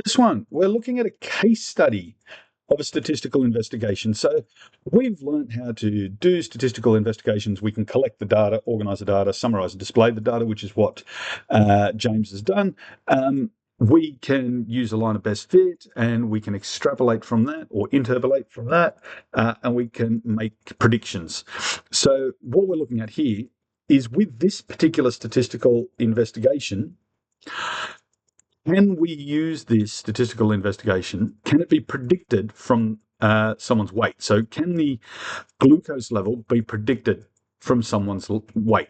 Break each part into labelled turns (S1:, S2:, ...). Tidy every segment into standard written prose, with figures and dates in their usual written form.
S1: This one, we're looking at a case study of a statistical investigation. So we've learned how to do statistical investigations. We can collect the data, organise the data, summarise and display the data, which is what James has done. We can use a line of best fit, and we can extrapolate from that or interpolate from that, and we can make predictions. So what we're looking at here is, with this particular statistical investigation, can we use this statistical investigation? Can it be predicted from someone's weight? So can the glucose level be predicted from someone's weight?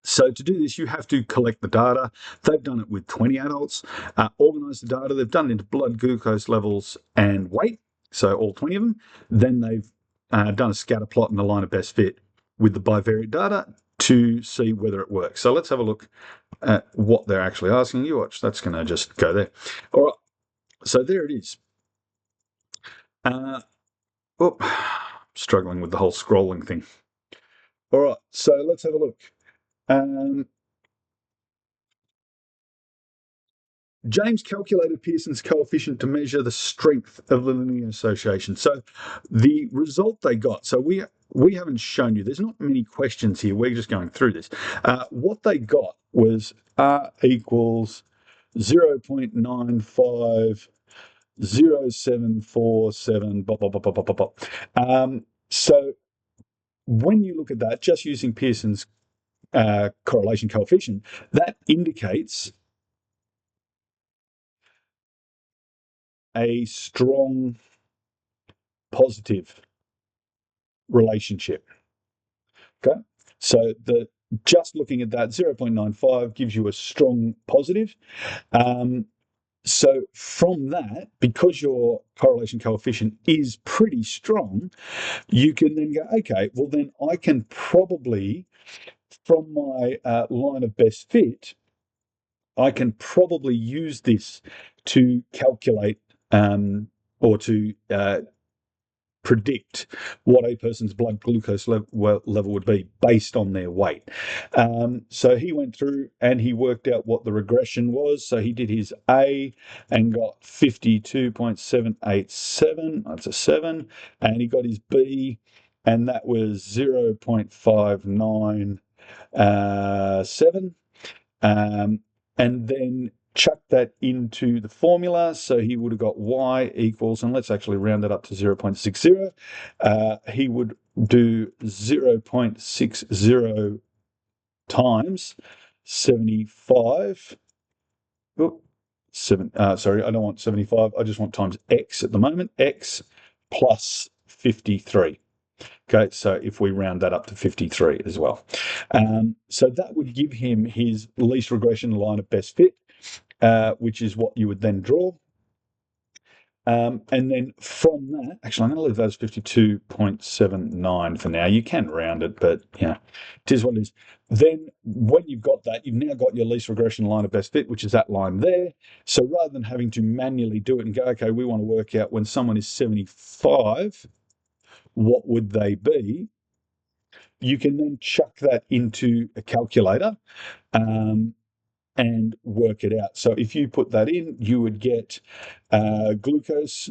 S1: So to do this, you have to collect the data. They've done it with 20 adults, organise the data. They've done it into blood glucose levels and weight, so all 20 of them. Then they've done a scatter plot and a line of best fit with the bivariate data to see whether it works. So let's have a look at what they're actually asking you. Watch, that's going to just go there. All right, so there it is. Struggling with the whole scrolling thing. All right, so let's have a look. James calculated Pearson's coefficient to measure the strength of the linear association. So the result they got, so we haven't shown you, there's not many questions here, we're just going through this. What they got was R equals 0.950747, blah, blah, blah, blah, blah, blah, blah. So when you look at that, just using Pearson's correlation coefficient, that indicates a strong positive relationship. Okay, so just looking at that 0.95 gives you a strong positive. So from that, because your correlation coefficient is pretty strong, you can then go, okay, well then I can probably, from my line of best fit, I can probably use this to calculate or to predict what a person's blood glucose level would be based on their weight. So he went through and he worked out what the regression was. So he did his A and got 52.787. That's a 7. And he got his B, and that was 0.597. And then chuck that into the formula. So he would have got y equals, and let's actually round that up to 0.60. He would do 0.60 times 75. Sorry, I don't want 75. I just want times x at the moment. X plus 53. Okay, so if we round that up to 53 as well. So that would give him his least regression line of best fit, which is what you would then draw. And then from that, actually, I'm going to leave that as 52.79 for now. You can round it, but yeah, it is what it is. Then when you've got that, you've now got your least regression line of best fit, which is that line there. So rather than having to manually do it and go, okay, we want to work out when someone is 75, what would they be? You can then chuck that into a calculator and work it out. So if you put that in, you would get glucose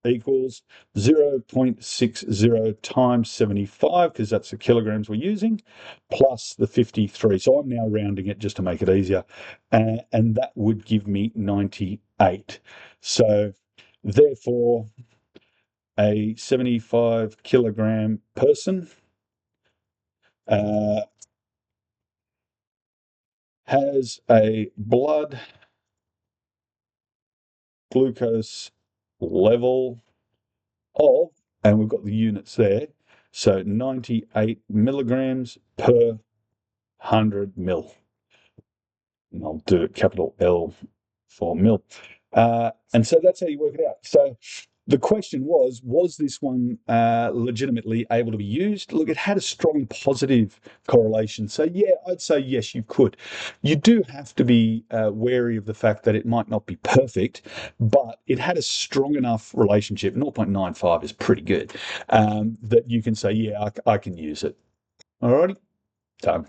S1: equals 0.60 times 75, because that's the kilograms we're using, plus the 53. So I'm now rounding it just to make it easier. And that would give me 98. So therefore, a 75 kilogram person has a blood glucose level of, and we've got the units there, so 98 milligrams per 100 mil. And I'll do it capital L for mil. And so that's how you work it out. So the question was this one legitimately able to be used? Look, it had a strong positive correlation. So yeah, I'd say yes, you could. You do have to be wary of the fact that it might not be perfect, but it had a strong enough relationship. 0.95 is pretty good, that you can say, yeah, I can use it. All righty. So